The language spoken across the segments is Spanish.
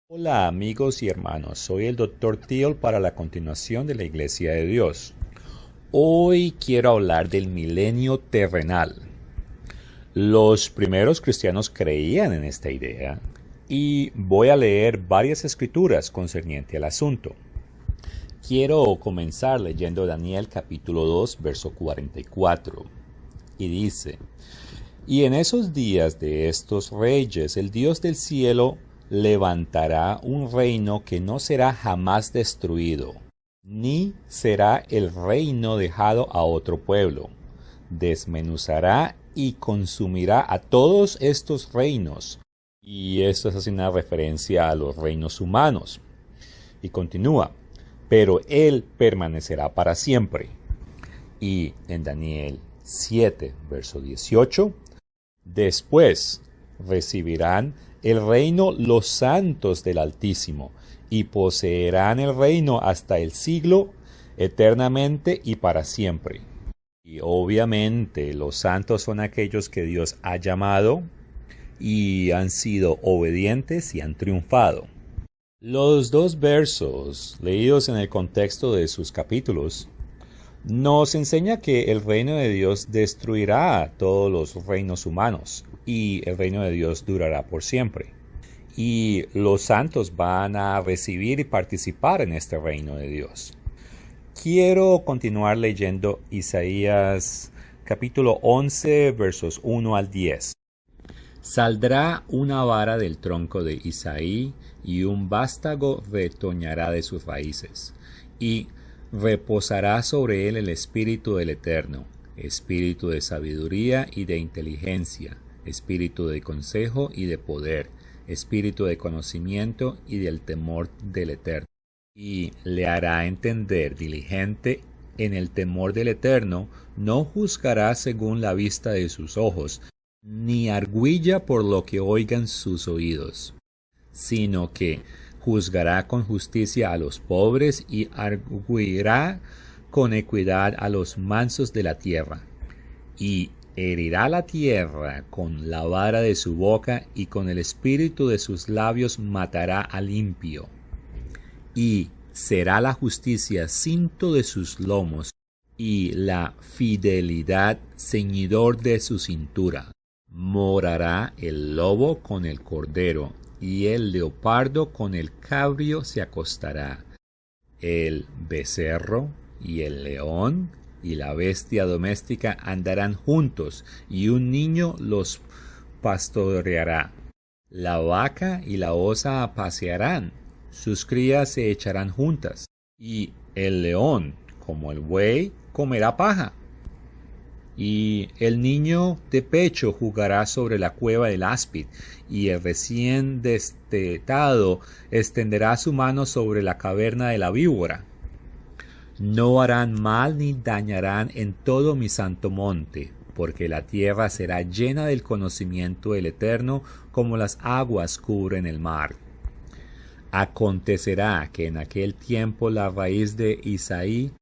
Hola amigos y hermanos, soy el Dr. Thiel para la continuación de la Iglesia de Dios. Hoy quiero hablar del milenio terrenal. Los primeros cristianos creían en esta idea y voy a leer varias escrituras concerniente al asunto. Quiero comenzar leyendo Daniel capítulo 2, verso 44. Y dice: Y en esos días de estos reyes, el Dios del cielo levantará un reino que no será jamás destruido, ni será el reino dejado a otro pueblo. Desmenuzará y consumirá a todos estos reinos. Y esto es así una referencia a los reinos humanos. Y continúa: pero él permanecerá para siempre. Y en Daniel 7, verso 18, después recibirán el reino los santos del Altísimo, y poseerán el reino hasta el siglo, eternamente y para siempre. Y obviamente los santos son aquellos que Dios ha llamado y han sido obedientes y han triunfado. Los dos versos, leídos en el contexto de sus capítulos, nos enseña que el reino de Dios destruirá todos los reinos humanos y el reino de Dios durará por siempre. Y los santos van a recibir y participar en este reino de Dios. Quiero continuar leyendo Isaías capítulo 11, versos 1 al 10. Saldrá una vara del tronco de Isaí, y un vástago retoñará de sus raíces, y reposará sobre él el espíritu del Eterno, espíritu de sabiduría y de inteligencia, espíritu de consejo y de poder, espíritu de conocimiento y del temor del Eterno. Y le hará entender diligente en el temor del Eterno, no juzgará según la vista de sus ojos, ni argüilla por lo que oigan sus oídos, sino que juzgará con justicia a los pobres y arguirá con equidad a los mansos de la tierra. Y herirá la tierra con la vara de su boca, y con el espíritu de sus labios matará al impío. Y será la justicia cinto de sus lomos, y la fidelidad ceñidor de su cintura. Morará el lobo con el cordero, y el leopardo con el cabrio se acostará. El becerro y el león y la bestia doméstica andarán juntos, y un niño los pastoreará. La vaca y la osa pasearán, sus crías se echarán juntas, y el león, como el buey, comerá paja. Y el niño de pecho jugará sobre la cueva del áspid, y el recién destetado extenderá su mano sobre la caverna de la víbora. No harán mal ni dañarán en todo mi santo monte, porque la tierra será llena del conocimiento del Eterno, como las aguas cubren el mar. Acontecerá que en aquel tiempo la raíz de Isaí,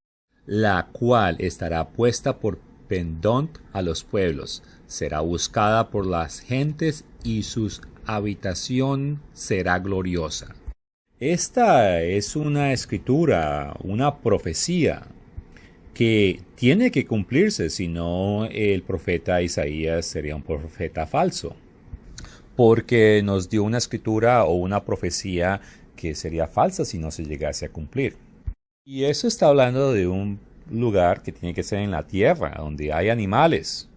la cual estará puesta por pendón a los pueblos, será buscada por las gentes, y su habitación será gloriosa. Esta es una escritura, una profecía que tiene que cumplirse, si no el profeta Isaías sería un profeta falso, porque nos dio una escritura o una profecía que sería falsa si no se llegase a cumplir. Y eso está hablando de un lugar que tiene que ser en la tierra, donde hay animales,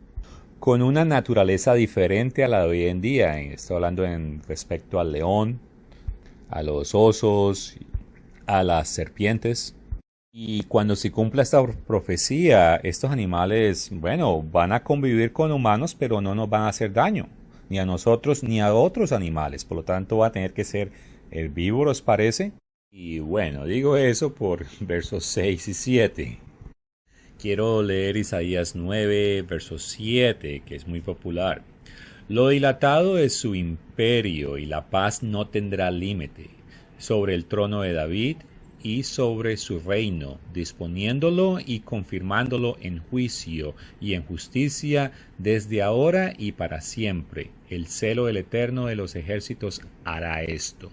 con una naturaleza diferente a la de hoy en día. Estoy hablando en respecto al león, a los osos, a las serpientes. Y cuando se cumpla esta profecía, estos animales, van a convivir con humanos, pero no nos van a hacer daño, ni a nosotros ni a otros animales. Por lo tanto, va a tener que ser herbívoros, parece. Y digo eso por versos 6 y 7. Quiero leer Isaías 9, verso 7, que es muy popular. Lo dilatado es su imperio, y la paz no tendrá límite sobre el trono de David y sobre su reino, disponiéndolo y confirmándolo en juicio y en justicia desde ahora y para siempre. El celo del Eterno de los ejércitos hará esto.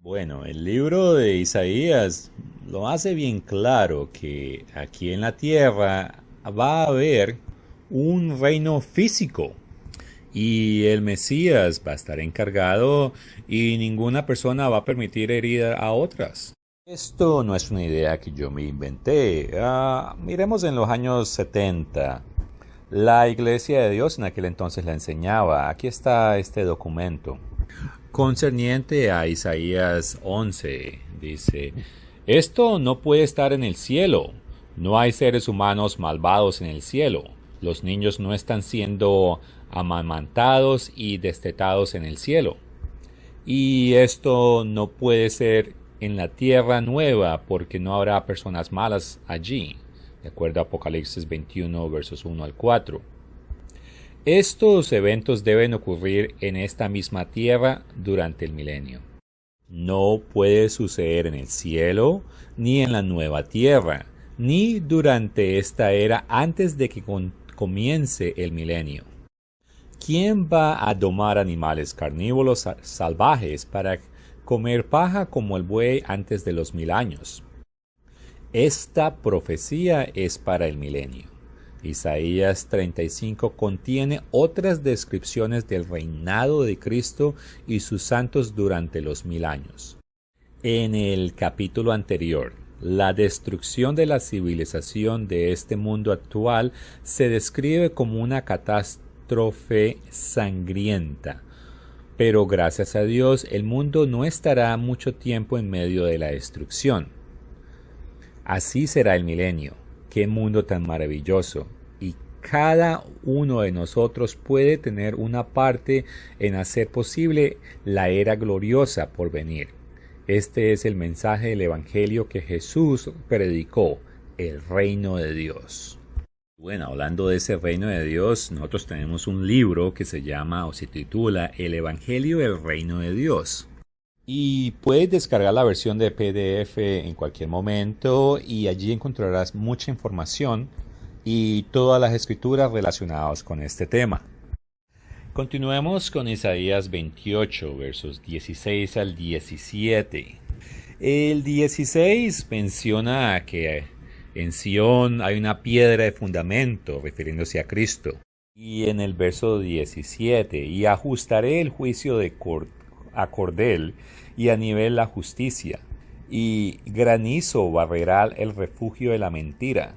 Bueno, el libro de Isaías lo hace bien claro que aquí en la tierra va a haber un reino físico y el Mesías va a estar encargado y ninguna persona va a permitir herir a otras. Esto no es una idea que yo me inventé. Miremos en los años 70. La Iglesia de Dios en aquel entonces la enseñaba. Aquí está este documento. Concerniente a Isaías 11, dice: esto no puede estar en el cielo. No hay seres humanos malvados en el cielo. Los niños no están siendo amamantados y destetados en el cielo. Y esto no puede ser en la tierra nueva, porque no habrá personas malas allí, de acuerdo a Apocalipsis 21, versos 1 al 4. Estos eventos deben ocurrir en esta misma tierra durante el milenio. No puede suceder en el cielo, ni en la nueva tierra, ni durante esta era antes de que comience el milenio. ¿Quién va a domar animales carnívoros salvajes para comer paja como el buey antes de los 1000 años? Esta profecía es para el milenio. Isaías 35 contiene otras descripciones del reinado de Cristo y sus santos durante los 1000 años. En el capítulo anterior, la destrucción de la civilización de este mundo actual se describe como una catástrofe sangrienta. Pero gracias a Dios, el mundo no estará mucho tiempo en medio de la destrucción. Así será el milenio. ¡Qué mundo tan maravilloso! Y cada uno de nosotros puede tener una parte en hacer posible la era gloriosa por venir. Este es el mensaje del Evangelio que Jesús predicó, el reino de Dios. Bueno, hablando de ese reino de Dios, nosotros tenemos un libro que se llama o se titula El Evangelio del Reino de Dios. Y puedes descargar la versión de PDF en cualquier momento y allí encontrarás mucha información y todas las escrituras relacionadas con este tema. Continuemos con Isaías 28, versos 16 al 17. El 16 menciona que en Sión hay una piedra de fundamento, refiriéndose a Cristo. Y en el verso 17, y ajustaré el juicio a cordel y a nivel la justicia, y granizo barrerá el refugio de la mentira.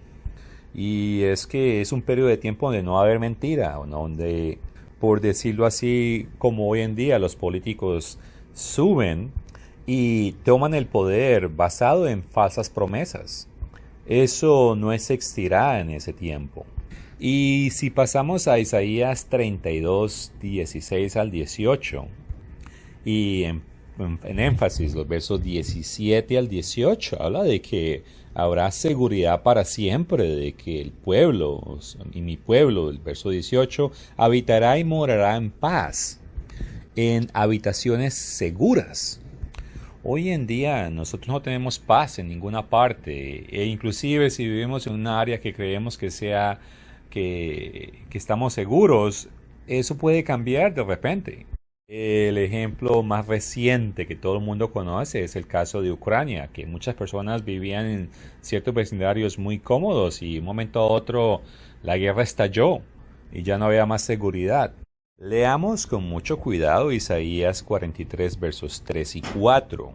Y es que es un periodo de tiempo donde no va a haber mentira, donde, por decirlo así, como hoy en día los políticos suben y toman el poder basado en falsas promesas. Eso no existirá en ese tiempo. Y si pasamos a Isaías 32, 16 al 18, y en énfasis los versos 17 al 18, habla de que habrá seguridad para siempre, de que el pueblo, y mi pueblo, el verso 18, habitará y morará en paz, en habitaciones seguras. Hoy en día nosotros no tenemos paz en ninguna parte, e inclusive si vivimos en una área que creemos que estamos seguros, eso puede cambiar de repente. El ejemplo más reciente que todo el mundo conoce es el caso de Ucrania, que muchas personas vivían en ciertos vecindarios muy cómodos y de un momento a otro la guerra estalló y ya no había más seguridad. Leamos con mucho cuidado Isaías 43 versos 3 y 4.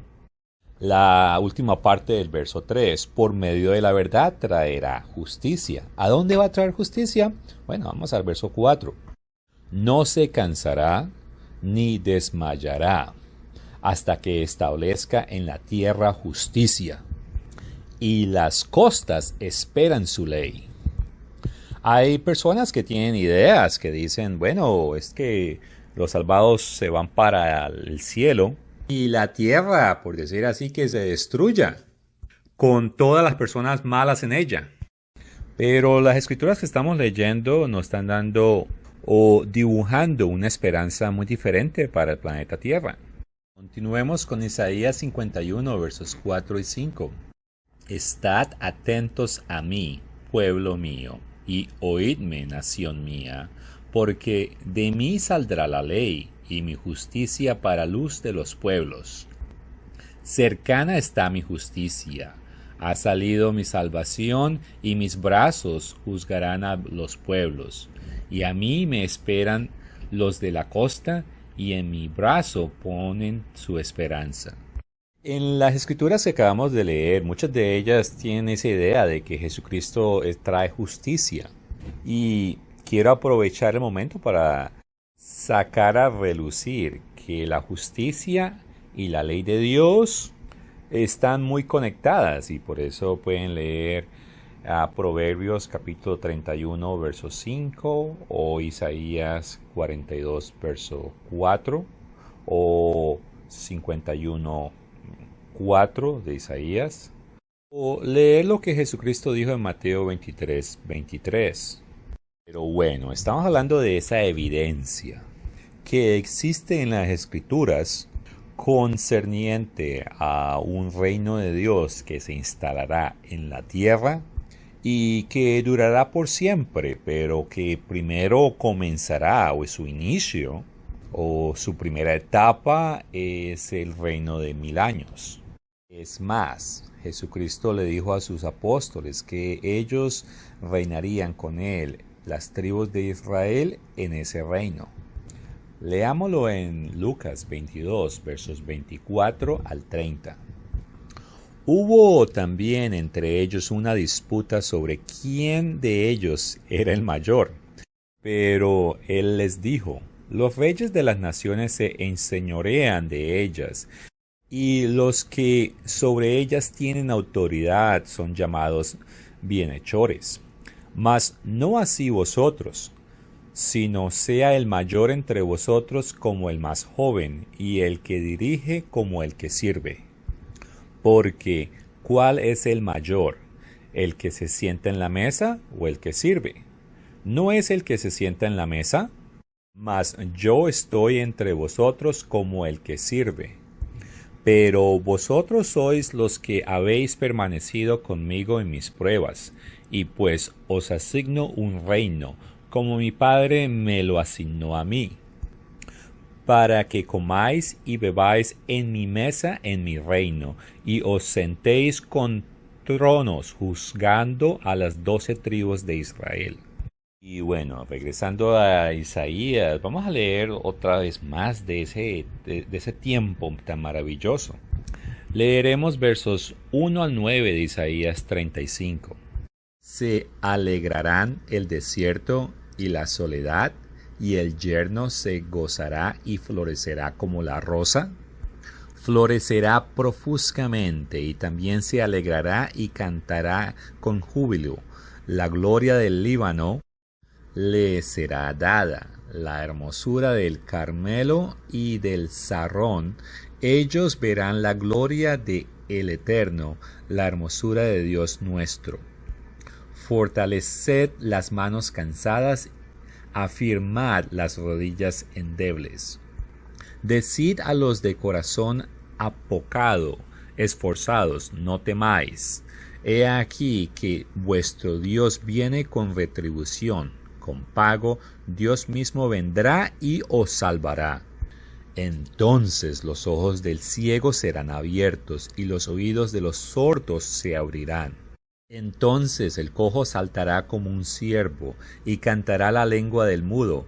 La última parte del verso 3, por medio de la verdad traerá justicia. ¿A dónde va a traer justicia? Bueno, vamos al verso 4. No se cansará ni desmayará hasta que establezca en la tierra justicia, y las costas esperan su ley. Hay personas que tienen ideas que dicen, bueno, es que los salvados se van para el cielo y la tierra, por decir así, que se destruya con todas las personas malas en ella. Pero las escrituras que estamos leyendo nos están dando o dibujando una esperanza muy diferente para el planeta Tierra. Continuemos con Isaías 51, versos 4 y 5. Estad atentos a mí, pueblo mío, y oídme, nación mía, porque de mí saldrá la ley y mi justicia para luz de los pueblos. Cercana está mi justicia, ha salido mi salvación, y mis brazos juzgarán a los pueblos. Y a mí me esperan los de la costa, y en mi brazo ponen su esperanza. En las escrituras que acabamos de leer, muchas de ellas tienen esa idea de que Jesucristo trae justicia. Y quiero aprovechar el momento para sacar a relucir que la justicia y la ley de Dios están muy conectadas, y por eso pueden leer a Proverbios capítulo 31 verso 5 o Isaías 42 verso 4 o 51 4 de Isaías, o leer lo que Jesucristo dijo en Mateo 23. Pero bueno, estamos hablando de esa evidencia que existe en las escrituras concerniente a un reino de Dios que se instalará en la tierra y que durará por siempre, pero que primero comenzará, o su inicio, o su primera etapa es el reino de 1000 años. Es más, Jesucristo le dijo a sus apóstoles que ellos reinarían con él, las tribus de Israel, en ese reino. Leámoslo en Lucas 22, versos 24 al 30. Hubo también entre ellos una disputa sobre quién de ellos era el mayor. Pero él les dijo: los reyes de las naciones se enseñorean de ellas, y los que sobre ellas tienen autoridad son llamados bienhechores. Mas no así vosotros, sino sea el mayor entre vosotros como el más joven, y el que dirige como el que sirve. Porque, ¿cuál es el mayor? ¿El que se sienta en la mesa o el que sirve? ¿No es el que se sienta en la mesa? Mas yo estoy entre vosotros como el que sirve. Pero vosotros sois los que habéis permanecido conmigo en mis pruebas, y pues os asigno un reino, como mi Padre me lo asignó a mí, para que comáis y bebáis en mi mesa en mi reino, y os sentéis con tronos juzgando a las 12 tribus de Israel. Y bueno, regresando a Isaías, vamos a leer otra vez más de ese tiempo tan maravilloso. Leeremos versos 1 al 9 de Isaías 35. Se alegrarán el desierto y la soledad, y el yerno se gozará y florecerá como la rosa. Florecerá profusamente, y también se alegrará y cantará con júbilo. La gloria del Líbano le será dada, la hermosura del Carmelo y del Sarón. Ellos verán la gloria de el Eterno, la hermosura de Dios nuestro. Fortaleced las manos cansadas, afirmad las rodillas endebles. Decid a los de corazón apocado, esforzados, no temáis. He aquí que vuestro Dios viene con retribución, con pago. Dios mismo vendrá y os salvará. Entonces los ojos del ciego serán abiertos, y los oídos de los sordos se abrirán. Entonces el cojo saltará como un ciervo, y cantará la lengua del mudo,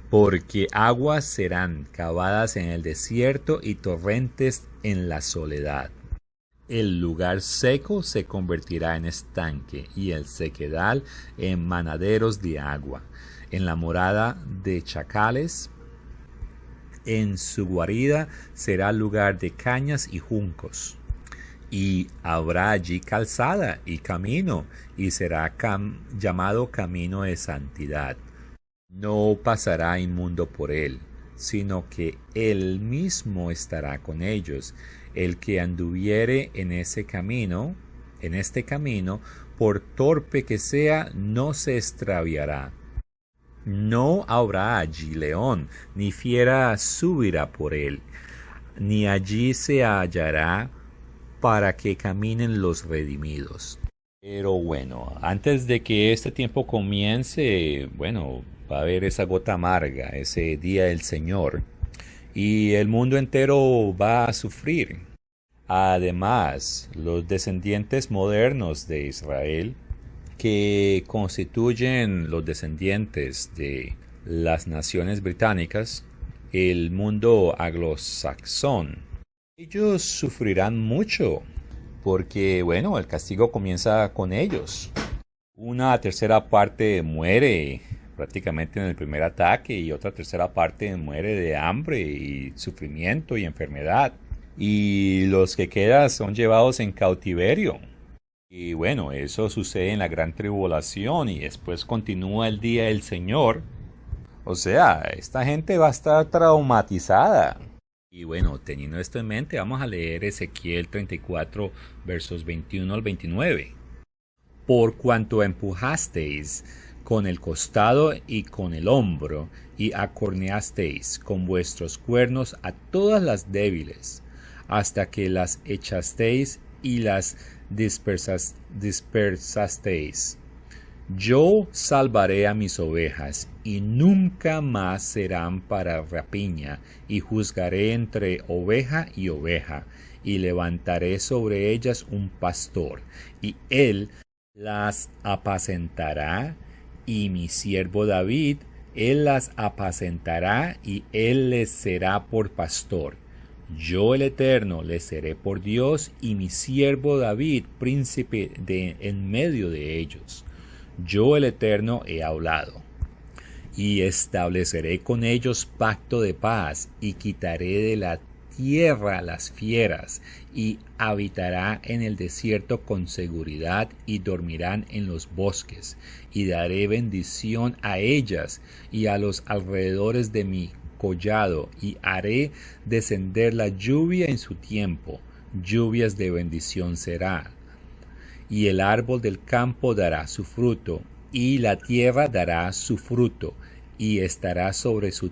porque aguas serán cavadas en el desierto y torrentes en la soledad. El lugar seco se convertirá en estanque, y el sequedal en manaderos de agua. En la morada de chacales, en su guarida será lugar de cañas y juncos. Y habrá allí calzada y camino, y será llamado camino de santidad. No pasará inmundo por él, sino que él mismo estará con ellos. El que anduviere en este camino, por torpe que sea, no se extraviará. No habrá allí león, ni fiera subirá por él. ni allí se hallará para que caminen los redimidos. Pero bueno, antes de que este tiempo comience, bueno, va a haber esa gota amarga, ese día del Señor, y el mundo entero va a sufrir. Además, los descendientes modernos de Israel, que constituyen los descendientes de las naciones británicas, el mundo anglosaxón, ellos sufrirán mucho, porque bueno, el castigo comienza con ellos. Una tercera parte muere prácticamente en el primer ataque y otra tercera parte muere de hambre y sufrimiento y enfermedad. Y los que quedan son llevados en cautiverio. Y bueno, eso sucede en la gran tribulación y después continúa el día del Señor. O sea, esta gente va a estar traumatizada. Y bueno, teniendo esto en mente, vamos a leer Ezequiel 34, versos 21 al 29. Por cuanto empujasteis con el costado y con el hombro, y acorneasteis con vuestros cuernos a todas las débiles, hasta que las echasteis y las dispersasteis. Yo salvaré a mis ovejas, y nunca más serán para rapiña, y juzgaré entre oveja y oveja, y levantaré sobre ellas un pastor, y él las apacentará, y mi siervo David, él las apacentará, y él les será por pastor. Yo el Eterno les seré por Dios, y mi siervo David príncipe en medio de ellos. Yo el Eterno he hablado. Y estableceré con ellos pacto de paz, y quitaré de la tierra las fieras, y habitará en el desierto con seguridad, y dormirán en los bosques, y daré bendición a ellas y a los alrededores de mi collado, y haré descender la lluvia en su tiempo, lluvias de bendición será. Y el árbol del campo dará su fruto, y la tierra dará su fruto, y estará sobre su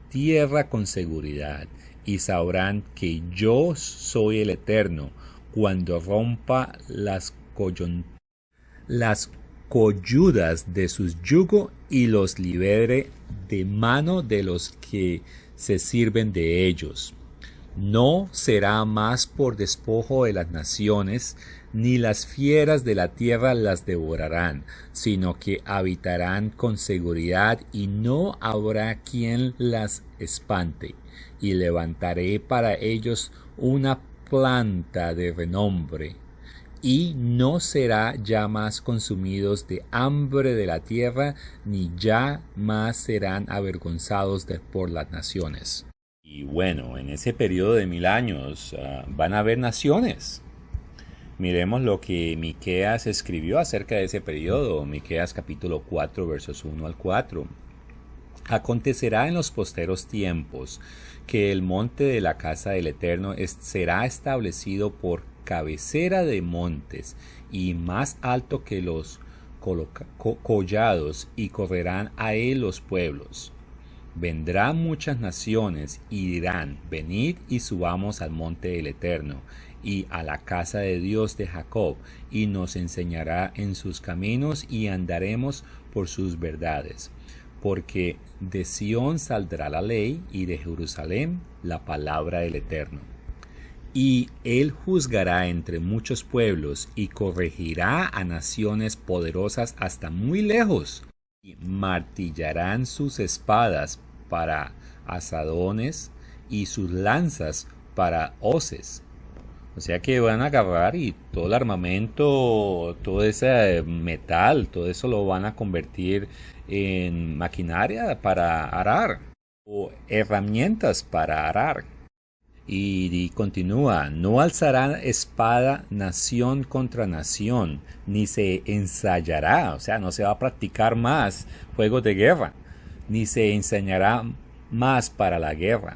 tierra con seguridad, y sabrán que yo soy el Eterno, cuando rompa las coyudas de sus yugo, y los libere de mano de los que se sirven de ellos. No será más por despojo de las naciones, ni las fieras de la tierra las devorarán, sino que habitarán con seguridad, y no habrá quien las espante. Y levantaré para ellos una planta de renombre, y no será ya más consumidos de hambre de la tierra, ni ya más serán avergonzados por las naciones. Y bueno, en ese periodo de 1000 años van a haber naciones. Miremos lo que Miqueas escribió acerca de ese periodo. Miqueas capítulo 4, versos 1 al 4. Acontecerá en los posteros tiempos que el monte de la casa del Eterno será establecido por cabecera de montes, y más alto que los collados, y correrán a él los pueblos. Vendrán muchas naciones y dirán: venid y subamos al monte del Eterno y a la casa de Dios de Jacob, y nos enseñará en sus caminos, y andaremos por sus verdades. Porque de Sión saldrá la ley, y de Jerusalén la palabra del Eterno. Y él juzgará entre muchos pueblos, y corregirá a naciones poderosas hasta muy lejos, y martillarán sus espadas para asadones, y sus lanzas para hoces. O sea que van a agarrar y todo el armamento, todo ese metal, todo eso lo van a convertir en maquinaria para arar, o herramientas para arar. Y continúa: no alzará espada nación contra nación, ni se ensayará, o sea, no se va a practicar más juegos de guerra, ni se enseñará más para la guerra.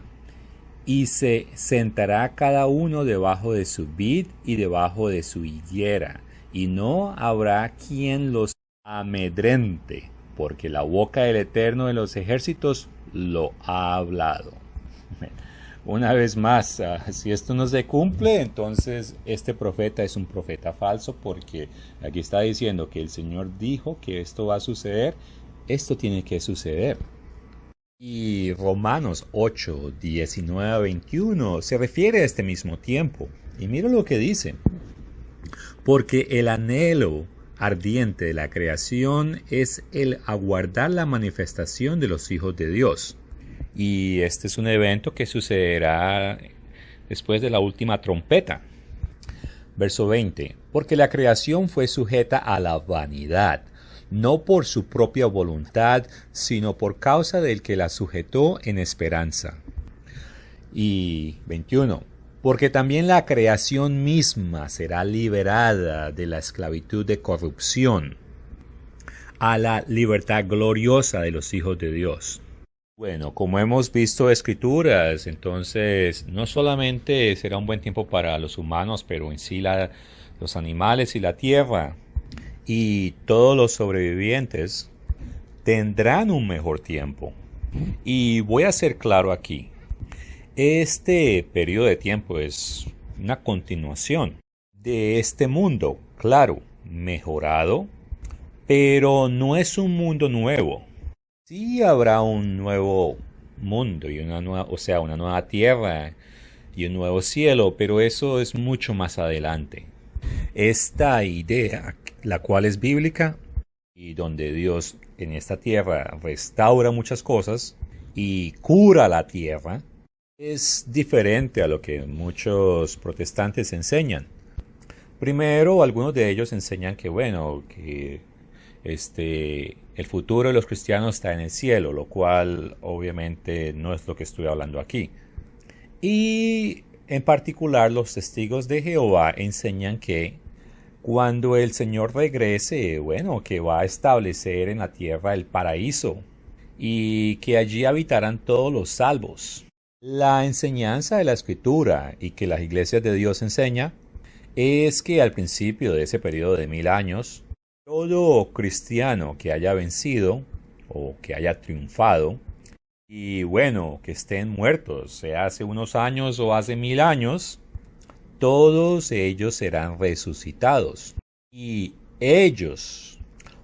Y se sentará cada uno debajo de su vid y debajo de su higuera, y no habrá quien los amedrente, porque la boca del Eterno de los ejércitos lo ha hablado. una vez más, si esto no se cumple, entonces este profeta es un profeta falso, porque aquí está diciendo que el Señor dijo que esto va a suceder, esto tiene que suceder. Y Romanos 8, 19 a 21 se refiere a este mismo tiempo. Y mira lo que dice. Porque el anhelo ardiente de la creación es el aguardar la manifestación de los hijos de Dios. Y este es un evento que sucederá después de la última trompeta. Verso 20. Porque la creación fue sujeta a la vanidad, no por su propia voluntad, sino por causa del que la sujetó en esperanza. Y 21. Porque también la creación misma será liberada de la esclavitud de corrupción a la libertad gloriosa de los hijos de Dios. Bueno, como hemos visto escrituras, entonces no solamente será un buen tiempo para los humanos, pero en sí los animales y la tierra y todos los sobrevivientes tendrán un mejor tiempo. Y voy a ser claro aquí. Este periodo de tiempo es una continuación de este mundo, claro, mejorado, pero no es un mundo nuevo. Sí habrá un nuevo mundo y una nueva tierra y un nuevo cielo, pero eso es mucho más adelante. Esta idea, la cual es bíblica y donde Dios en esta tierra restaura muchas cosas y cura la tierra, es diferente a lo que muchos protestantes enseñan. Primero, algunos de ellos enseñan que el futuro de los cristianos está en el cielo, lo cual obviamente no es lo que estoy hablando aquí. Y en particular los testigos de Jehová enseñan que cuando el Señor regrese, que va a establecer en la tierra el paraíso y que allí habitarán todos los salvos. La enseñanza de la Escritura y que las iglesias de Dios enseña es que al principio de ese periodo de 1000 años, todo cristiano que haya vencido o que haya triunfado y que estén muertos, sea hace unos años o hace 1000 años, todos ellos serán resucitados. Y ellos,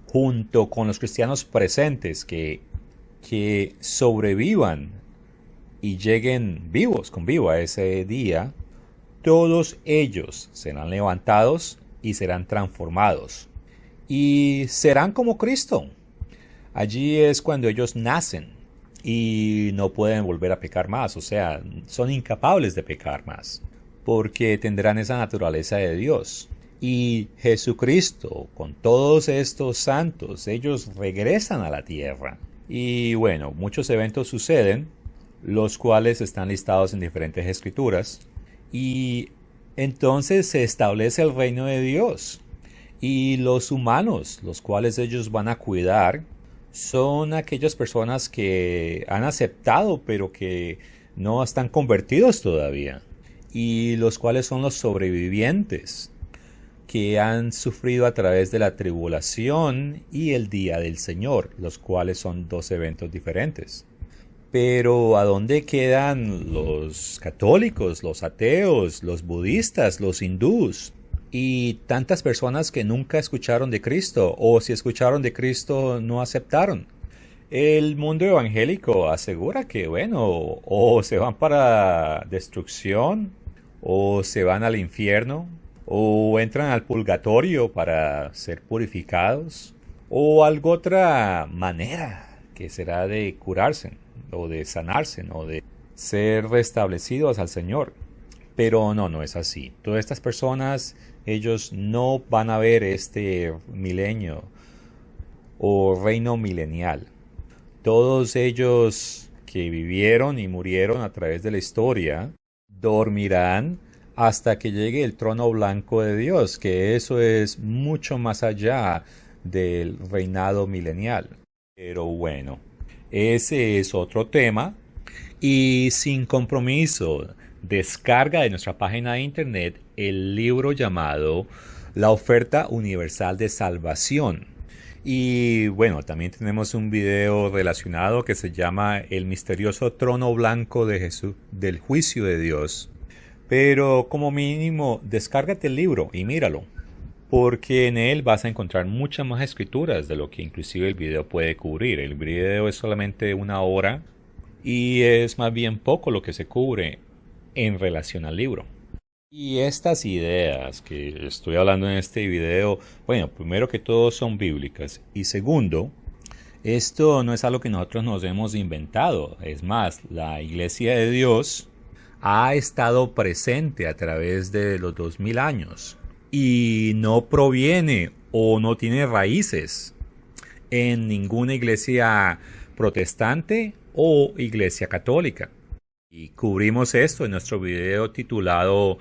junto con los cristianos presentes que sobrevivan y lleguen vivos a ese día, todos ellos serán levantados y serán transformados. Y serán como Cristo. Allí es cuando ellos nacen y no pueden volver a pecar más, son incapaces de pecar más, porque tendrán esa naturaleza de Dios. Y Jesucristo, con todos estos santos, ellos regresan a la tierra. Y muchos eventos suceden, los cuales están listados en diferentes escrituras, y entonces se establece el reino de Dios. Y los humanos, los cuales ellos van a cuidar, son aquellas personas que han aceptado, pero que no están convertidos todavía. Y los cuales son los sobrevivientes, que han sufrido a través de la tribulación y el día del Señor, los cuales son dos eventos diferentes. Pero ¿a dónde quedan los católicos, los ateos, los budistas, los hindús? Y tantas personas que nunca escucharon de Cristo, o si escucharon de Cristo no aceptaron. El mundo evangélico asegura que, o se van para destrucción, o se van al infierno, o entran al purgatorio para ser purificados, o alguna otra manera que será de curarse, o de sanarse, o de ser restablecidos al Señor. Pero no es así. Todas estas personas, ellos no van a ver este milenio o reino milenial. Todos ellos que vivieron y murieron a través de la historia, dormirán hasta que llegue el trono blanco de Dios, que eso es mucho más allá del reinado milenial. Pero ese es otro tema. Y sin compromiso, descarga de nuestra página de internet el libro llamado La Oferta Universal de Salvación. Y bueno, también tenemos un video relacionado que se llama El misterioso trono blanco de Jesús, del juicio de Dios. Pero como mínimo, descárgate el libro y míralo, porque en él vas a encontrar muchas más escrituras de lo que inclusive el video puede cubrir. El video es solamente 1 hora y es más bien poco lo que se cubre en relación al libro. Y estas ideas que estoy hablando en este video, bueno, primero que todo son bíblicas y segundo, esto no es algo que nosotros nos hemos inventado. Es más, la Iglesia de Dios ha estado presente a través de los 2000 años y no proviene o no tiene raíces en ninguna iglesia protestante o iglesia católica. Y cubrimos esto en nuestro video titulado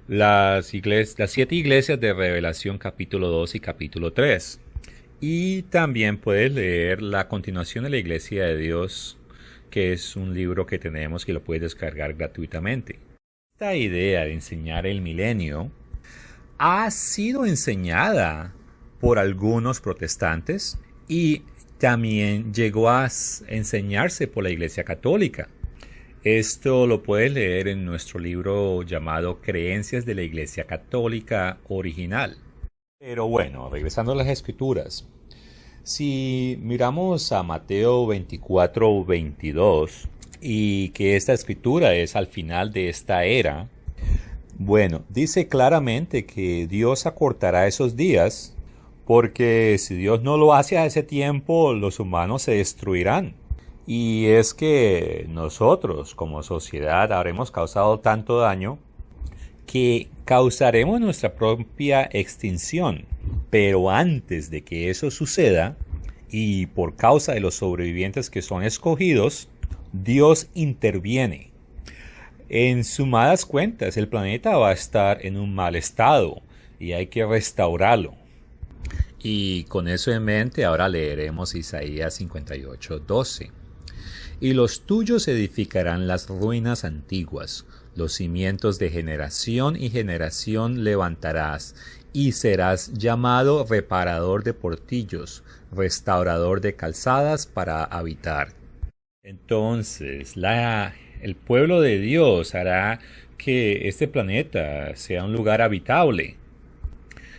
las 7 iglesias de Revelación capítulo 2 y capítulo 3. Y también puedes leer la continuación de la Iglesia de Dios, que es un libro que tenemos que lo puedes descargar gratuitamente. Esta idea de enseñar el milenio ha sido enseñada por algunos protestantes y también llegó a enseñarse por la Iglesia Católica. Esto lo puedes leer en nuestro libro llamado Creencias de la Iglesia Católica Original. Pero bueno, regresando a las Escrituras. Si miramos a Mateo 24:22 y que esta escritura es al final de esta era, bueno, dice claramente que Dios acortará esos días porque si Dios no lo hace a ese tiempo, los humanos se destruirán. Y es que nosotros como sociedad habremos causado tanto daño que causaremos nuestra propia extinción. Pero antes de que eso suceda, y por causa de los sobrevivientes que son escogidos, Dios interviene. En sumadas cuentas, el planeta va a estar en un mal estado y hay que restaurarlo. Y con eso en mente, ahora leeremos Isaías 58:12. Y los tuyos edificarán las ruinas antiguas, los cimientos de generación y generación levantarás, y serás llamado reparador de portillos, restaurador de calzadas para habitar. Entonces, el pueblo de Dios hará que este planeta sea un lugar habitable.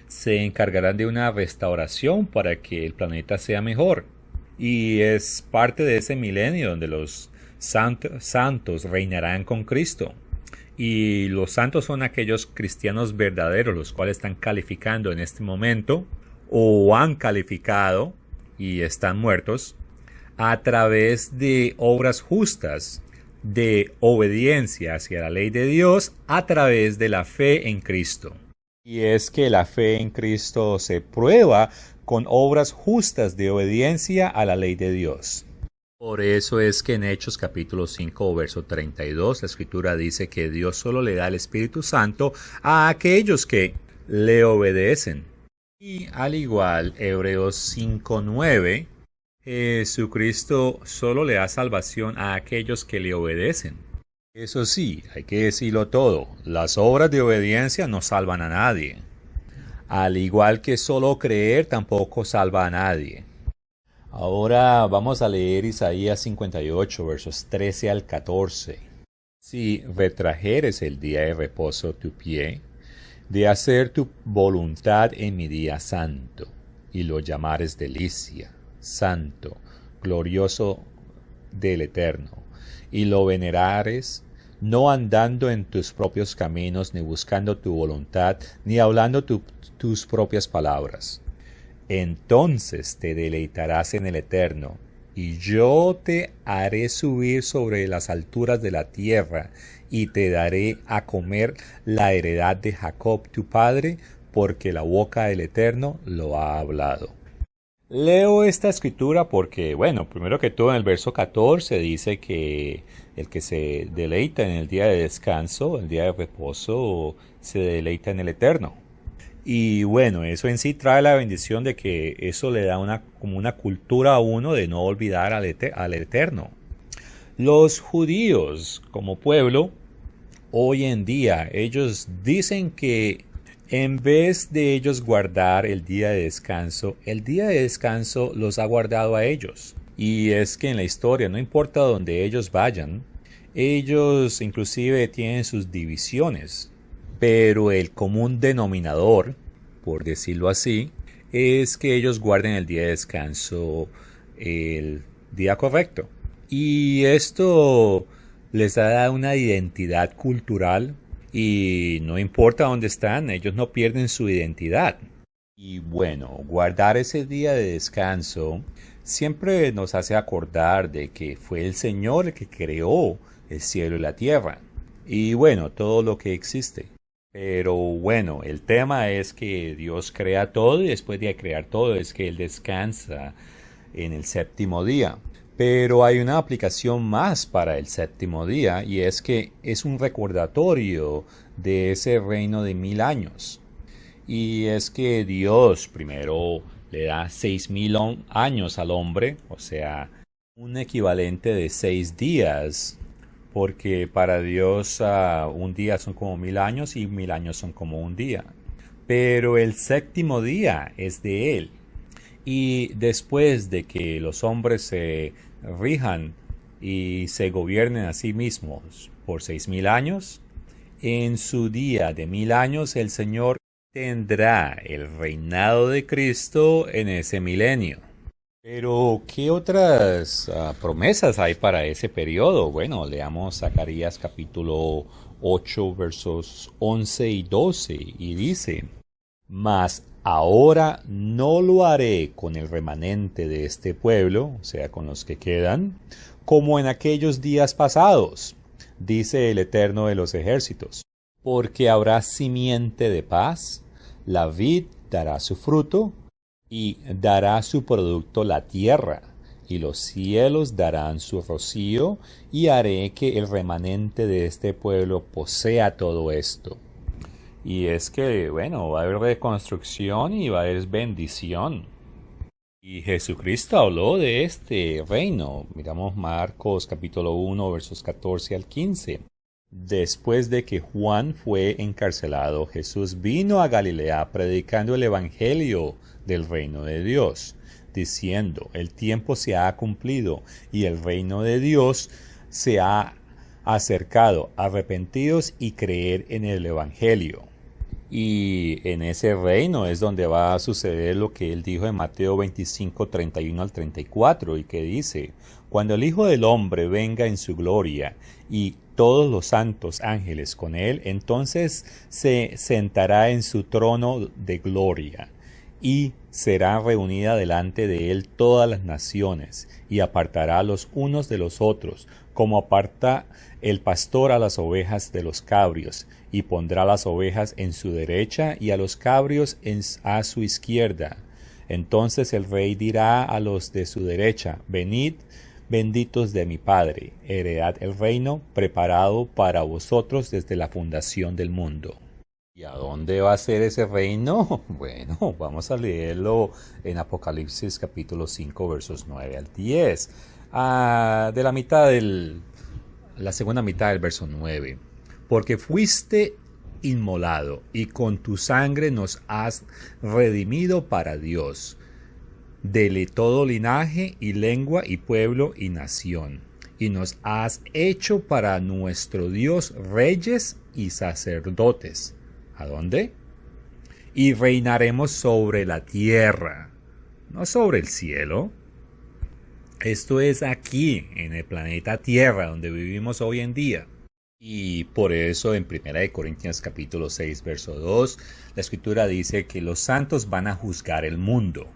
Se encargarán de una restauración para que el planeta sea mejor. Y es parte de ese milenio donde los santos reinarán con Cristo. Y los santos son aquellos cristianos verdaderos, los cuales están calificando en este momento, o han calificado y están muertos, a través de obras justas, de obediencia hacia la ley de Dios, a través de la fe en Cristo. Y es que la fe en Cristo se prueba con obras justas de obediencia a la ley de Dios. Por eso es que en Hechos capítulo 5 verso 32 la escritura dice que Dios solo le da el Espíritu Santo a aquellos que le obedecen. Y al igual Hebreos 5:9, Jesucristo solo le da salvación a aquellos que le obedecen. Eso sí, hay que decirlo todo, las obras de obediencia no salvan a nadie. Al igual que solo creer tampoco salva a nadie. Ahora vamos a leer Isaías 58, versos 13 al 14. Si retrajeres el día de reposo tu pie, de hacer tu voluntad en mi día santo, y lo llamares delicia, santo, glorioso del Eterno, y lo venerares, no andando en tus propios caminos, ni buscando tu voluntad, ni hablando tus propias palabras. Entonces te deleitarás en el Eterno, y yo te haré subir sobre las alturas de la tierra, y te daré a comer la heredad de Jacob tu padre, porque la boca del Eterno lo ha hablado. Leo esta escritura porque, bueno, primero que todo en el verso 14 dice que el que se deleita en el día de descanso, el día de reposo, se deleita en el Eterno. Y bueno, eso en sí trae la bendición de que eso le da como una cultura a uno de no olvidar al Eterno. Los judíos como pueblo, hoy en día, ellos dicen que En vez de ellos guardar el día de descanso los ha guardado a ellos. Y es que en la historia, no importa dónde ellos vayan, ellos inclusive tienen sus divisiones. Pero el común denominador, por decirlo así, es que ellos guarden el día de descanso el día correcto. Y esto les da una identidad cultural y no importa dónde están, ellos no pierden su identidad. Y bueno, guardar ese día de descanso siempre nos hace acordar de que fue el Señor el que creó el cielo y la tierra. Y bueno, todo lo que existe. Pero bueno, el tema es que Dios crea todo y después de crear todo es que Él descansa en el séptimo día. Pero hay una aplicación más para el séptimo día y es que es un recordatorio de ese reino de 1000 años. Y es que Dios primero le da 6000 años al hombre, o sea, un equivalente de 6 días, porque para Dios un día son como 1000 años y 1000 años son como un día. Pero el séptimo día es de Él. Y después de que los hombres se rijan y se gobiernen a sí mismos por 6000 años, en su día de 1000 años el Señor tendrá el reinado de Cristo en ese milenio. Pero, ¿qué otras promesas hay para ese periodo? Bueno, leamos Zacarías capítulo 8 versos 11 y 12 y dice: Mas ahora no lo haré con el remanente de este pueblo, o sea, con los que quedan, como en aquellos días pasados, dice el Eterno de los ejércitos, porque habrá simiente de paz, la vid dará su fruto, y dará su producto la tierra, y los cielos darán su rocío, y haré que el remanente de este pueblo posea todo esto. Y es que, bueno, va a haber reconstrucción y va a haber bendición. Y Jesucristo habló de este reino. Miramos Marcos capítulo 1 versos 14 al 15. Después de que Juan fue encarcelado, Jesús vino a Galilea predicando el evangelio del reino de Dios, diciendo: el tiempo se ha cumplido y el reino de Dios se ha acercado. Arrepentidos y creer en el evangelio. Y en ese reino es donde va a suceder lo que él dijo en Mateo 25, 31 al 34, y que dice: cuando el Hijo del Hombre venga en su gloria y todos los santos ángeles con él, entonces se sentará en su trono de gloria, y será reunida delante de él todas las naciones, y apartará los unos de los otros, como aparta el pastor a las ovejas de los cabrios, y pondrá las ovejas en su derecha y a los cabrios a su izquierda. Entonces el rey dirá a los de su derecha: venid, benditos de mi Padre, heredad el reino preparado para vosotros desde la fundación del mundo. ¿Y a dónde va a ser ese reino? Bueno, vamos a leerlo en Apocalipsis capítulo 5 versos 9 al 10. De la segunda mitad del verso 9. Porque fuiste inmolado y con tu sangre nos has redimido para Dios, de todo linaje y lengua y pueblo y nación, y nos has hecho para nuestro Dios reyes y sacerdotes. ¿A dónde? Y reinaremos sobre la tierra, no sobre el cielo. Esto es aquí, en el planeta Tierra, donde vivimos hoy en día. Y por eso en 1 Corintios capítulo 6, verso 2, la escritura dice que los santos van a juzgar el mundo.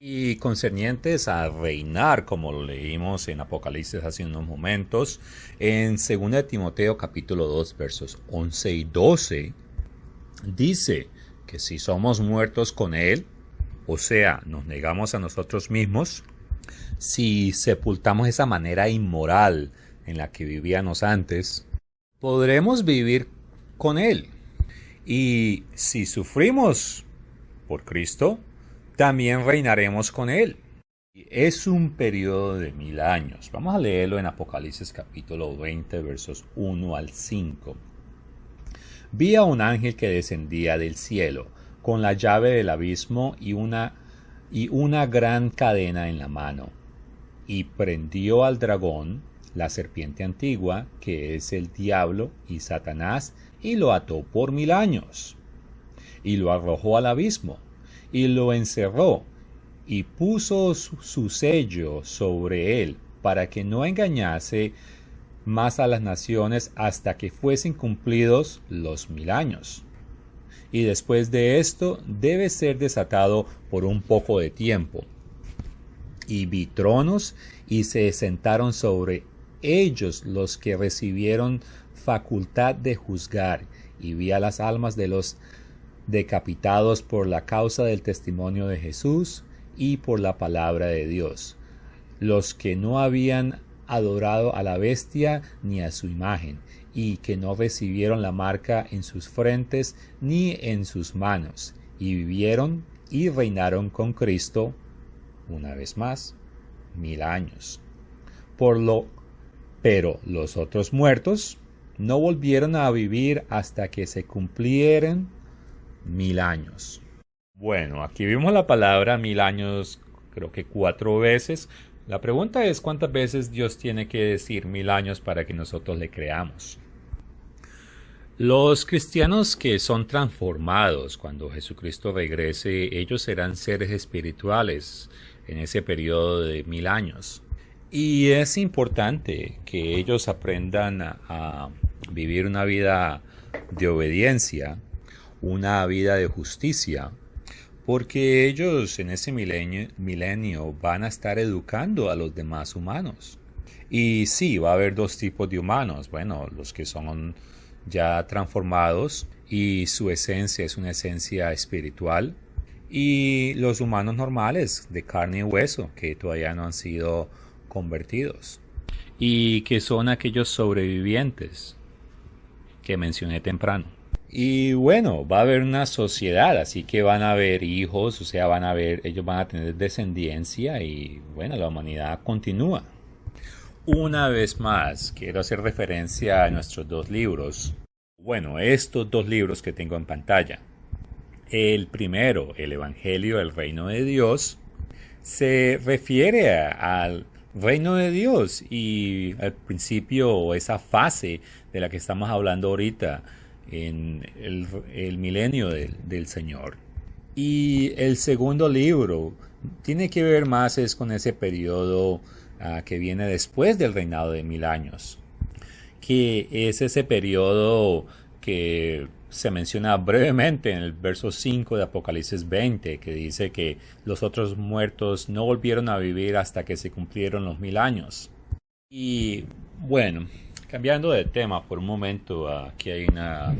Y concernientes a reinar, como lo leímos en Apocalipsis hace unos momentos, en 2 Timoteo capítulo 2, versos 11 y 12, dice que si somos muertos con Él, o sea, nos negamos a nosotros mismos, si sepultamos esa manera inmoral en la que vivíamos antes, podremos vivir con Él. Y si sufrimos por Cristo, también reinaremos con Él. Es un periodo de 1000 años. Vamos a leerlo en Apocalipsis capítulo 20, versos 1 al 5. vi a un ángel que descendía del cielo, con la llave del abismo y una gran cadena en la mano, y prendió al dragón, la serpiente antigua, que es el diablo y Satanás, y lo ató por 1000 años, y lo arrojó al abismo, y lo encerró, y puso su sello sobre él, para que no engañase más a las naciones hasta que fuesen cumplidos los 1000 años. Y después de esto debe ser desatado por un poco de tiempo. Y vi tronos, y se sentaron sobre ellos los que recibieron facultad de juzgar, y vi a las almas de los decapitados por la causa del testimonio de Jesús y por la palabra de Dios, los que no habían adorado a la bestia ni a su imagen, y que no recibieron la marca en sus frentes ni en sus manos, y vivieron y reinaron con Cristo, una vez más, 1000 años. Pero los otros muertos no volvieron a vivir hasta que se cumplieran 1000 años. Bueno, aquí vimos la palabra 1000 años, creo que 4 veces. La pregunta es cuántas veces Dios tiene que decir 1000 años para que nosotros le creamos. Los cristianos que son transformados cuando Jesucristo regrese, ellos serán seres espirituales en ese periodo de 1000 años. Y es importante que ellos aprendan a vivir una vida de obediencia, una vida de justicia, porque ellos en ese milenio van a estar educando a los demás humanos. Y sí, va a haber dos tipos de humanos. Bueno, los que son ya transformados y su esencia es una esencia espiritual, y los humanos normales de carne y hueso que todavía no han sido convertidos y que son aquellos sobrevivientes que mencioné temprano. Y bueno, va a haber una sociedad, así que van a haber hijos, o sea, ellos van a tener descendencia, y bueno, la humanidad continúa. Una vez más, quiero hacer referencia a nuestros dos libros. Bueno, estos dos libros que tengo en pantalla. El primero, el Evangelio del Reino de Dios, se refiere al reino de Dios y al principio, o esa fase de la que estamos hablando ahorita, en el milenio del Señor. Y el segundo libro tiene que ver más es con ese periodo que viene después del reinado de 1000 años, que es ese periodo que se menciona brevemente en el verso 5 de Apocalipsis 20, que dice que los otros muertos no volvieron a vivir hasta que se cumplieron los 1000 años. Y bueno, cambiando de tema por un momento, aquí hay una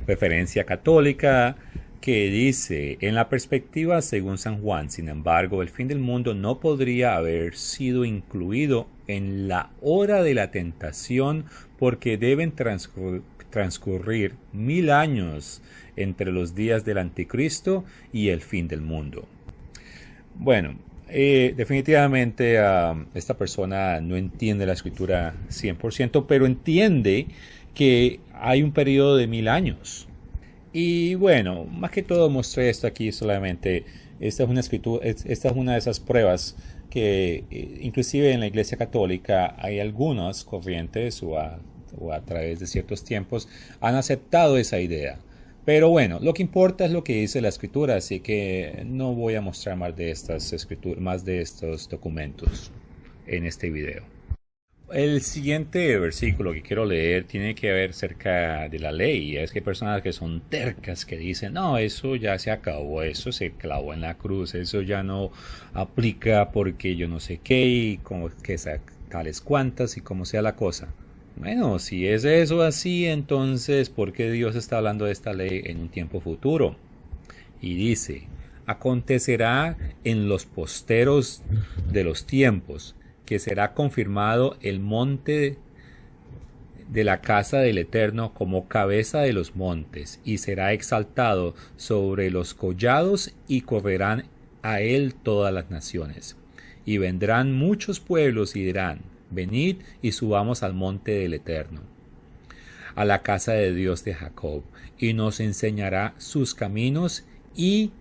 referencia católica que dice: en la perspectiva según San Juan, sin embargo, el fin del mundo no podría haber sido incluido en la hora de la tentación, porque deben transcurrir 1000 años entre los días del anticristo y el fin del mundo. Bueno, definitivamente esta persona no entiende la escritura 100%, pero entiende que hay un periodo de 1000 años. Y bueno, más que todo mostré esto aquí solamente. Esta es una de esas pruebas que inclusive en la Iglesia Católica hay algunas corrientes o a través de ciertos tiempos han aceptado esa idea. Pero bueno, lo que importa es lo que dice la escritura, así que no voy a mostrar más de estos documentos en este video. El siguiente versículo que quiero leer tiene que ver acerca de la ley. Es que hay personas que son tercas, que dicen: no, eso ya se acabó, eso se clavó en la cruz, eso ya no aplica porque yo no sé qué, y como que tales cuantas y como sea la cosa. Bueno, si es eso así, entonces ¿por qué Dios está hablando de esta ley en un tiempo futuro? Y dice: acontecerá en los posteros de los tiempos, que será confirmado el monte de la casa del Eterno como cabeza de los montes, y será exaltado sobre los collados, y correrán a él todas las naciones. Y vendrán muchos pueblos y dirán: venid y subamos al monte del Eterno, a la casa de Dios de Jacob, y nos enseñará sus caminos, y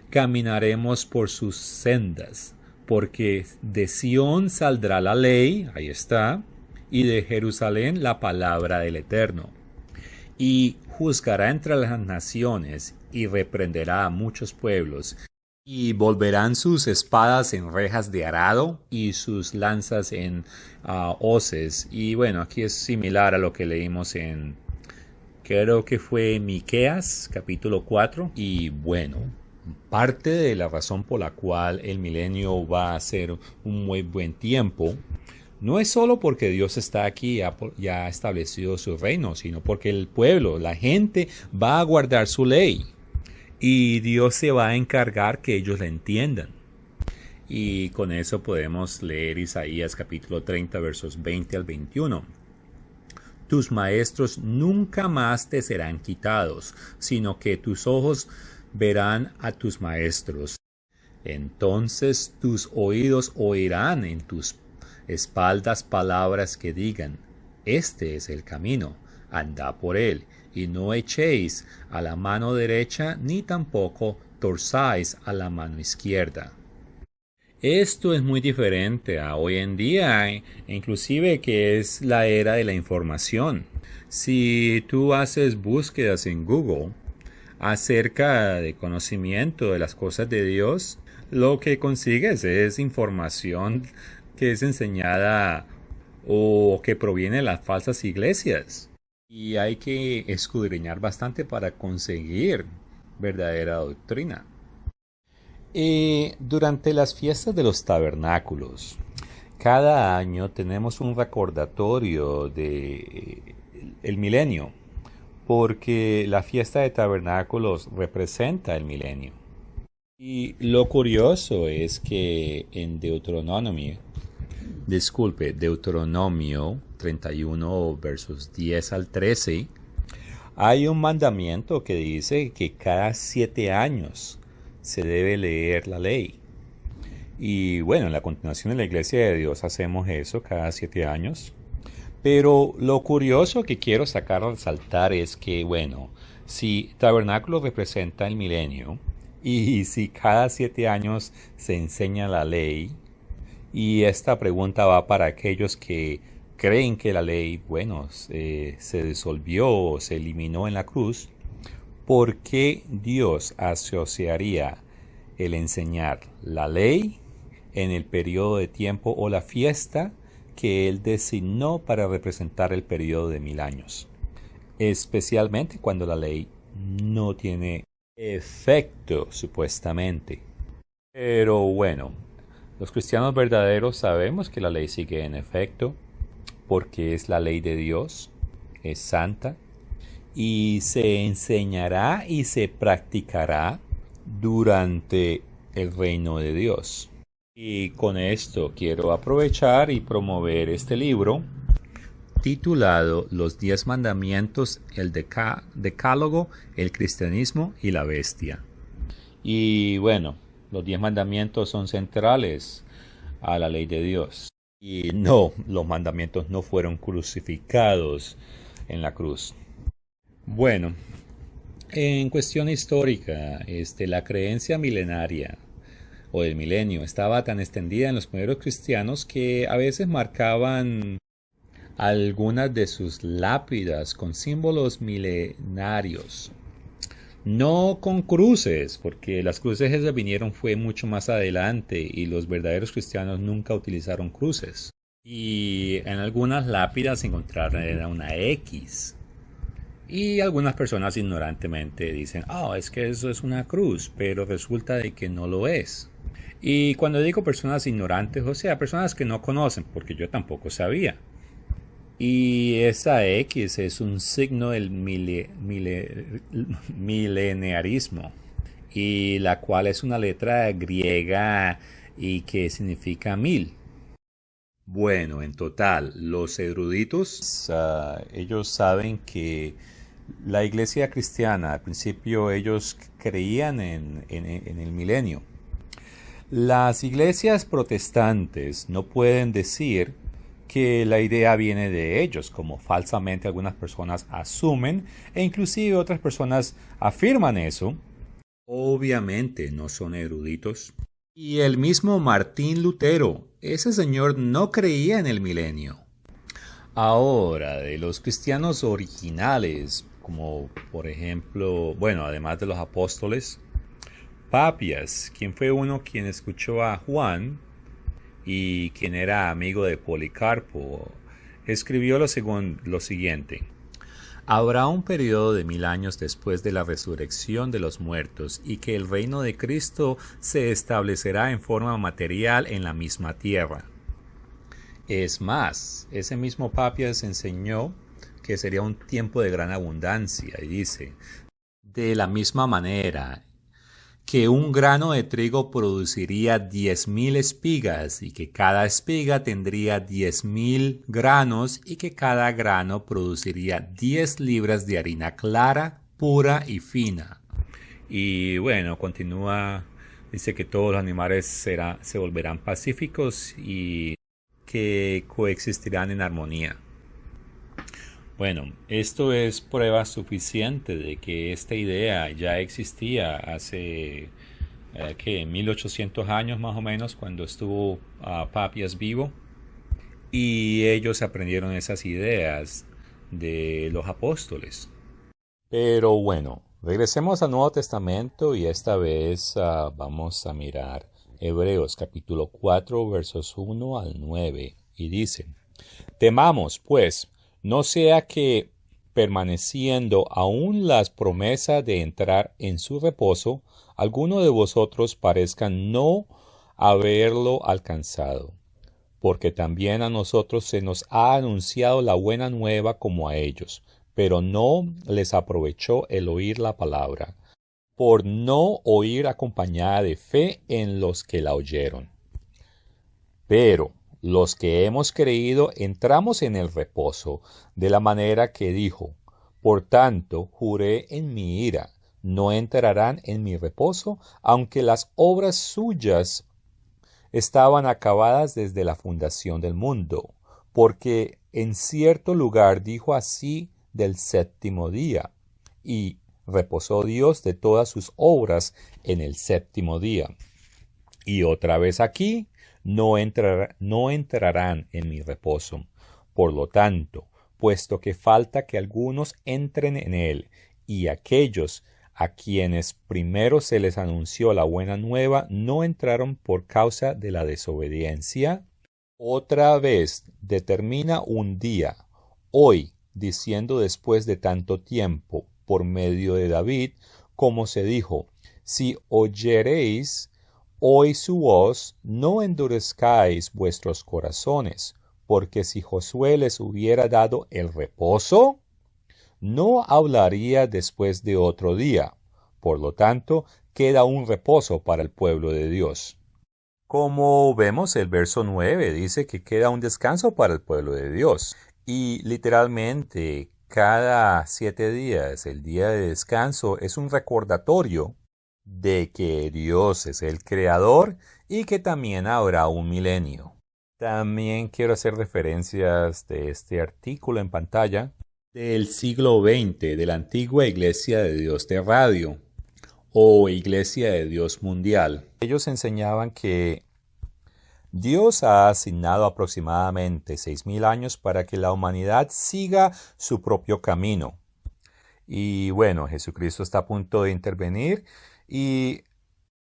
caminaremos por sus sendas, porque de Sión saldrá la ley, ahí está, y de Jerusalén la palabra del Eterno. Y juzgará entre las naciones, y reprenderá a muchos pueblos, y volverán sus espadas en rejas de arado, y sus lanzas en hoces. Y bueno, aquí es similar a lo que leímos en, creo que fue Miqueas, capítulo 4. Y bueno, parte de la razón por la cual el milenio va a ser un muy buen tiempo no es solo porque Dios está aquí y ha establecido su reino, sino porque el pueblo, la gente, va a guardar su ley. Y Dios se va a encargar que ellos la entiendan. Y con eso podemos leer Isaías capítulo 30 versos 20 al 21. Tus maestros nunca más te serán quitados, sino que tus ojos verán a tus maestros. Entonces tus oídos oirán en tus espaldas palabras que digan: este es el camino, andad por él, y no echéis a la mano derecha, ni tampoco torzáis a la mano izquierda. Esto es muy diferente a hoy en día, inclusive que es la era de la información. Si tú haces búsquedas en Google acerca de conocimiento de las cosas de Dios, lo que consigues es información que es enseñada o que proviene de las falsas iglesias. Y hay que escudriñar bastante para conseguir verdadera doctrina. Durante las fiestas de los tabernáculos, cada año tenemos un recordatorio de el milenio, porque la fiesta de tabernáculos representa el milenio. Y lo curioso es que en Deuteronomio 31 versos 10 al 13, hay un mandamiento que dice que cada 7 años se debe leer la ley. Y bueno, en la continuación de la Iglesia de Dios hacemos eso cada 7 años. Pero lo curioso que quiero sacar a resaltar es que, bueno, si tabernáculo representa el milenio, y si cada 7 años se enseña la ley, y esta pregunta va para aquellos que creen que la ley, bueno, se disolvió o se eliminó en la cruz, ¿por qué Dios asociaría el enseñar la ley en el periodo de tiempo o la fiesta que Él designó para representar el periodo de 1000 años? Especialmente cuando la ley no tiene efecto, supuestamente. Pero bueno, los cristianos verdaderos sabemos que la ley sigue en efecto, porque es la ley de Dios, es santa, y se enseñará y se practicará durante el reino de Dios. Y con esto quiero aprovechar y promover este libro titulado Los 10 Mandamientos, el Decálogo, el Cristianismo y la Bestia. Y bueno, los 10 mandamientos son centrales a la ley de Dios. Y no, los mandamientos no fueron crucificados en la cruz. Bueno, en cuestión histórica, la creencia milenaria o del milenio estaba tan extendida en los primeros cristianos que a veces marcaban algunas de sus lápidas con símbolos milenarios. No con cruces, porque las cruces que vinieron fue mucho más adelante y los verdaderos cristianos nunca utilizaron cruces. Y en algunas lápidas encontraron una X. Y algunas personas ignorantemente dicen, es que eso es una cruz, pero resulta de que no lo es. Y cuando digo personas ignorantes, o sea, personas que no conocen, porque yo tampoco sabía. Y esa X es un signo del milenarismo, y la cual es una letra griega y que significa 1000. Bueno, en total, los eruditos, ellos saben que la iglesia cristiana, al principio ellos creían en el milenio. Las iglesias protestantes no pueden decir que la idea viene de ellos, como falsamente algunas personas asumen e inclusive otras personas afirman eso. Obviamente no son eruditos. Y el mismo Martín Lutero, ese señor no creía en el milenio. Ahora, de los cristianos originales, como por ejemplo, bueno, además de los apóstoles, Papias, quien fue uno quien escuchó a Juan y quien era amigo de Policarpo, escribió lo siguiente. Habrá un periodo de 1000 años después de la resurrección de los muertos y que el reino de Cristo se establecerá en forma material en la misma tierra. Es más, ese mismo Papias enseñó que sería un tiempo de gran abundancia y dice, de la misma manera que un grano de trigo produciría 10.000 espigas y que cada espiga tendría 10.000 granos y que cada grano produciría 10 libras de harina clara, pura y fina. Y bueno, continúa, dice que todos los animales se volverán pacíficos y que coexistirán en armonía. Bueno, esto es prueba suficiente de que esta idea ya existía hace 1800 años más o menos, cuando estuvo Papias vivo, y ellos aprendieron esas ideas de los apóstoles. Pero bueno, regresemos al Nuevo Testamento y esta vez vamos a mirar Hebreos capítulo 4 versos 1 al 9 y dice, temamos pues, no sea que, permaneciendo aún las promesas de entrar en su reposo, alguno de vosotros parezca no haberlo alcanzado. Porque también a nosotros se nos ha anunciado la buena nueva como a ellos, pero no les aprovechó el oír la palabra, por no oír acompañada de fe en los que la oyeron. Pero los que hemos creído entramos en el reposo, de la manera que dijo, por tanto juré en mi ira, no entrarán en mi reposo, aunque las obras suyas estaban acabadas desde la fundación del mundo, porque en cierto lugar dijo así del séptimo día, y reposó Dios de todas sus obras en el séptimo día. Y otra vez aquí, no entrarán en mi reposo. Por lo tanto, puesto que falta que algunos entren en él, y aquellos a quienes primero se les anunció la buena nueva no entraron por causa de la desobediencia, otra vez determina un día, hoy, diciendo después de tanto tiempo, por medio de David, como se dijo, si oyereis hoy su voz, no endurezcáis vuestros corazones, porque si Josué les hubiera dado el reposo, no hablaría después de otro día. Por lo tanto, queda un reposo para el pueblo de Dios. Como vemos, el verso 9 dice que queda un descanso para el pueblo de Dios. Y literalmente, cada 7 días, el día de descanso es un recordatorio de que Dios es el creador y que también habrá un milenio. También quiero hacer referencias de este artículo en pantalla del siglo XX de la antigua Iglesia de Dios de Radio o Iglesia de Dios Mundial. Ellos enseñaban que Dios ha asignado aproximadamente 6.000 años para que la humanidad siga su propio camino. Y bueno, Jesucristo está a punto de intervenir y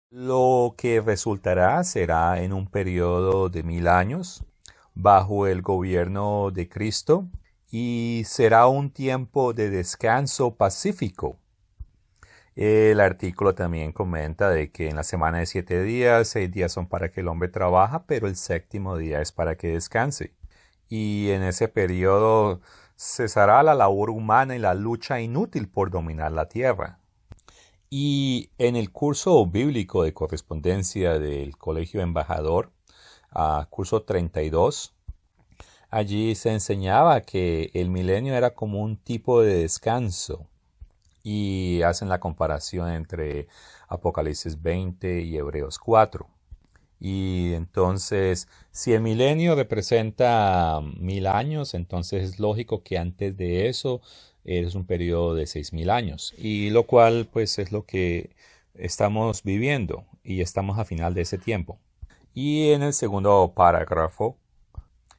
lo que resultará será en un periodo de 1000 años bajo el gobierno de Cristo y será un tiempo de descanso pacífico. El artículo también comenta de que en la semana de 7 días, 6 días son para que el hombre trabaja, pero el séptimo día es para que descanse. Y en ese periodo cesará la labor humana y la lucha inútil por dominar la tierra. Y en el curso bíblico de correspondencia del Colegio Embajador, curso 32, allí se enseñaba que el milenio era como un tipo de descanso y hacen la comparación entre Apocalipsis 20 y Hebreos 4. Y entonces, si el milenio representa 1000 años, entonces es lógico que antes de eso es un periodo de 6000 años. Y lo cual, pues, es lo que estamos viviendo y estamos a final de ese tiempo. Y en el segundo párrafo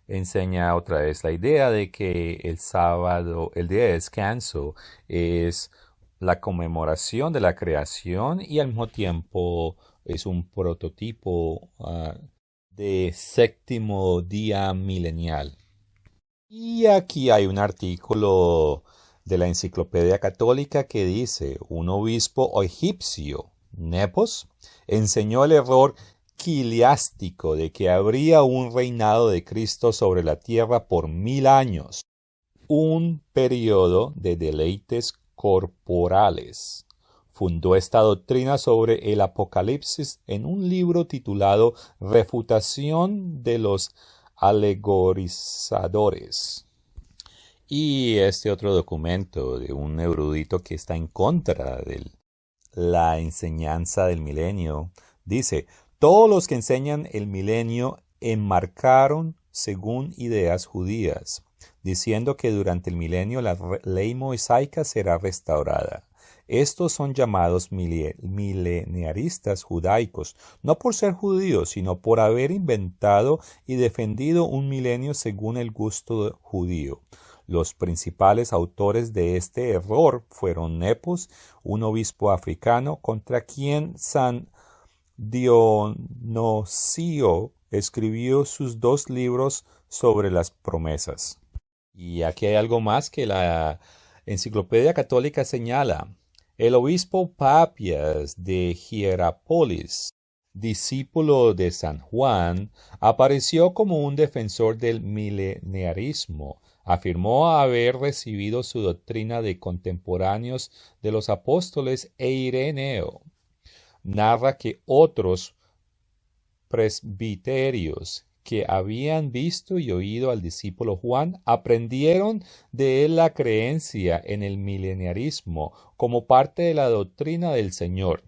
enseña otra vez la idea de que el sábado, el día de descanso, es la conmemoración de la creación y al mismo tiempo es un prototipo de séptimo día milenial. Y aquí hay un artículo de la Enciclopedia Católica que dice: un obispo egipcio, Nepos, enseñó el error quiliástico de que habría un reinado de Cristo sobre la tierra por 1000 años, un periodo de deleites corporales. Fundó esta doctrina sobre el Apocalipsis en un libro titulado Refutación de los alegorizadores. Y este otro documento de un erudito que está en contra de la enseñanza del milenio dice: todos los que enseñan el milenio enmarcaron según ideas judías, diciendo que durante el milenio la ley mosaica será restaurada. Estos son llamados mileniaristas judaicos, no por ser judíos, sino por haber inventado y defendido un milenio según el gusto judío. Los principales autores de este error fueron Nepos, un obispo africano contra quien San Dionisio escribió sus 2 libros sobre las promesas. Y aquí hay algo más que la Enciclopedia Católica señala. El obispo Papias de Hierápolis, discípulo de San Juan, apareció como un defensor del mileniarismo. Afirmó haber recibido su doctrina de contemporáneos de los apóstoles e Ireneo. Narra que otros presbiterios que habían visto y oído al discípulo Juan aprendieron de él la creencia en el mileniarismo como parte de la doctrina del Señor.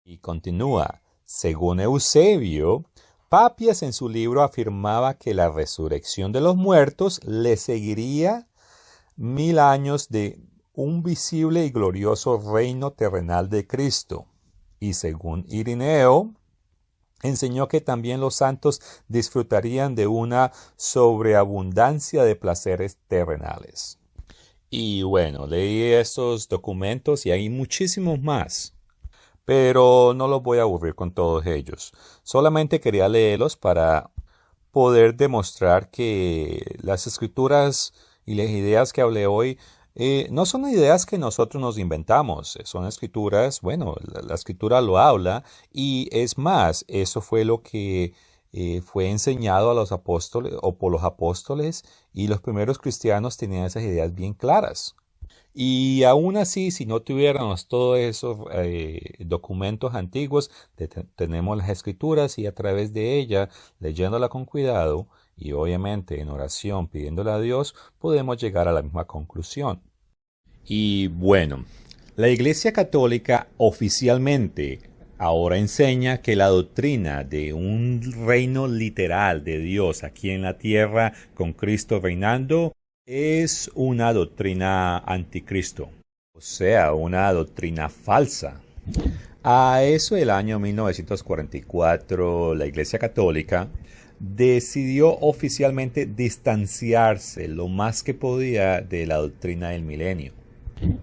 Y continúa: según Eusebio, Papias en su libro afirmaba que la resurrección de los muertos le seguiría 1000 años de un visible y glorioso reino terrenal de Cristo. Y según Ireneo, enseñó que también los santos disfrutarían de una sobreabundancia de placeres terrenales. Y bueno, leí estos documentos y hay muchísimos más, pero no los voy a aburrir con todos ellos. Solamente quería leerlos para poder demostrar que las escrituras y las ideas que hablé hoy no son ideas que nosotros nos inventamos, son escrituras, bueno, la escritura lo habla, y es más, eso fue lo que fue enseñado a los apóstoles o por los apóstoles, y los primeros cristianos tenían esas ideas bien claras. Y aún así, si no tuviéramos todos esos documentos antiguos, tenemos las escrituras, y a través de ella, leyéndola con cuidado y obviamente en oración pidiéndole a Dios, podemos llegar a la misma conclusión. Y bueno, la Iglesia Católica oficialmente ahora enseña que la doctrina de un reino literal de Dios aquí en la tierra con Cristo reinando es una doctrina anticristo, o sea, una doctrina falsa. A eso del año 1944, la Iglesia Católica decidió oficialmente distanciarse lo más que podía de la doctrina del milenio.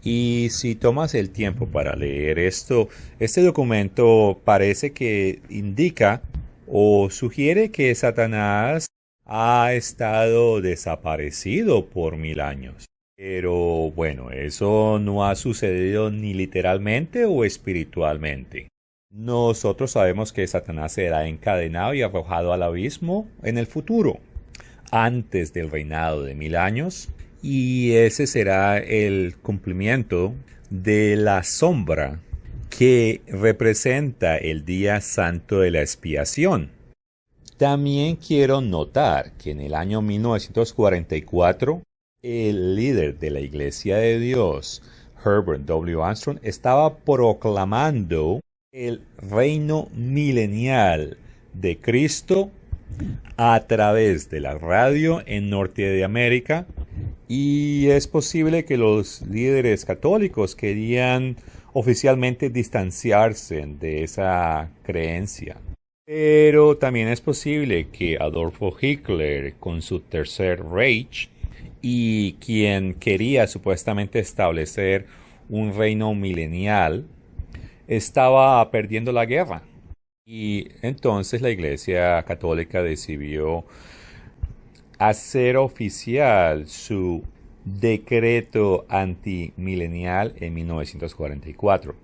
Y si tomas el tiempo para leer esto, este documento parece que indica o sugiere que Satanás ha estado desaparecido por 1000 años. Pero bueno, eso no ha sucedido ni literalmente o espiritualmente. Nosotros sabemos que Satanás será encadenado y arrojado al abismo en el futuro, antes del reinado de 1000 años, y ese será el cumplimiento de la sombra que representa el día santo de la expiación. También quiero notar que en el año 1944, el líder de la Iglesia de Dios, Herbert W. Armstrong, estaba proclamando el reino milenial de Cristo a través de la radio en Norte de América, y es posible que los líderes católicos querían oficialmente distanciarse de esa creencia. Pero también es posible que Adolfo Hitler, con su Tercer Reich, y quien quería supuestamente establecer un reino milenial, estaba perdiendo la guerra. Y entonces la Iglesia Católica decidió hacer oficial su decreto antimilenial en 1944.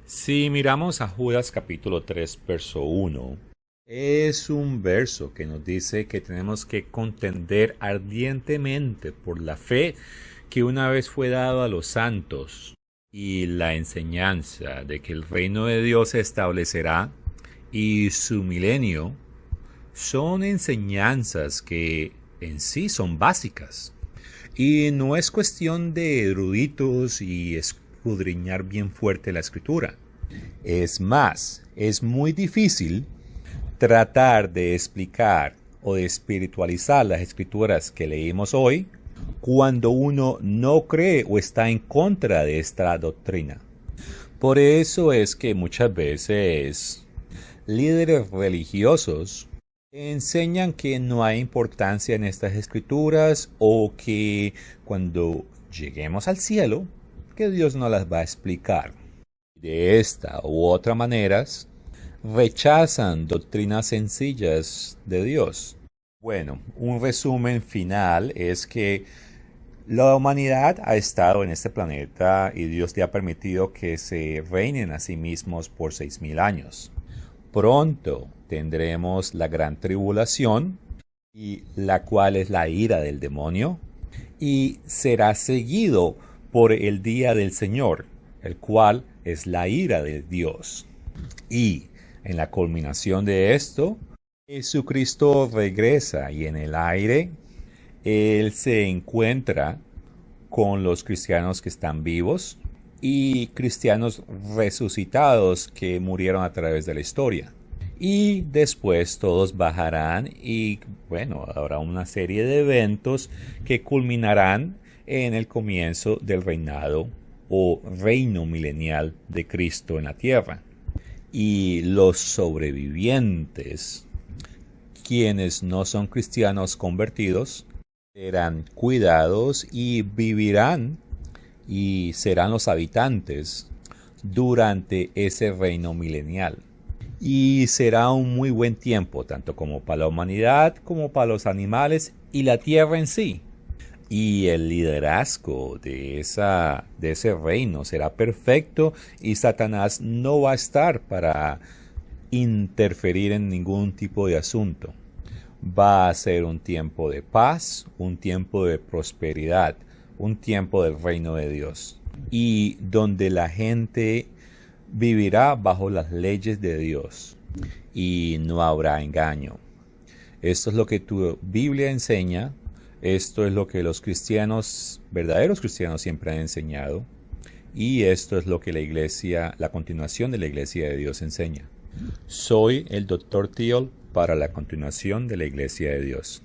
Si miramos a Judas capítulo 3, verso 1, es un verso que nos dice que tenemos que contender ardientemente por la fe que una vez fue dado a los santos, y la enseñanza de que el reino de Dios se establecerá y su milenio son enseñanzas que en sí son básicas. Y no es cuestión de eruditos y escudriñar bien fuerte la escritura. Es más, es muy difícil tratar de explicar o de espiritualizar las escrituras que leímos hoy cuando uno no cree o está en contra de esta doctrina. Por eso es que muchas veces líderes religiosos enseñan que no hay importancia en estas escrituras, o que cuando lleguemos al cielo, que Dios no las va a explicar. De esta u otra maneras, rechazan doctrinas sencillas de Dios. Bueno, un resumen final es que la humanidad ha estado en este planeta y Dios le ha permitido que se reinen a sí mismos por 6,000 años. Pronto tendremos la gran tribulación, y la cual es la ira del demonio, y será seguido por el día del Señor, el cual es la ira de Dios. Y en la culminación de esto, Jesucristo regresa, y en el aire Él se encuentra con los cristianos que están vivos y cristianos resucitados que murieron a través de la historia. Y después todos bajarán y, bueno, habrá una serie de eventos que culminarán en el comienzo del reinado o reino milenial de Cristo en la tierra. Y los sobrevivientes, quienes no son cristianos convertidos, serán cuidados y vivirán y serán los habitantes durante ese reino milenial. Y será un muy buen tiempo, tanto como para la humanidad, como para los animales y la tierra en sí. Y el liderazgo de ese reino será perfecto, y Satanás no va a estar para interferir en ningún tipo de asunto. Va a ser un tiempo de paz, un tiempo de prosperidad, un tiempo del reino de Dios, y donde la gente vivirá bajo las leyes de Dios y no habrá engaño. Esto es lo que tu Biblia enseña. Esto es lo que los cristianos, verdaderos cristianos, siempre han enseñado. Y esto es lo que la continuación de la Iglesia de Dios enseña. Soy el Dr. Thiel para la continuación de la Iglesia de Dios.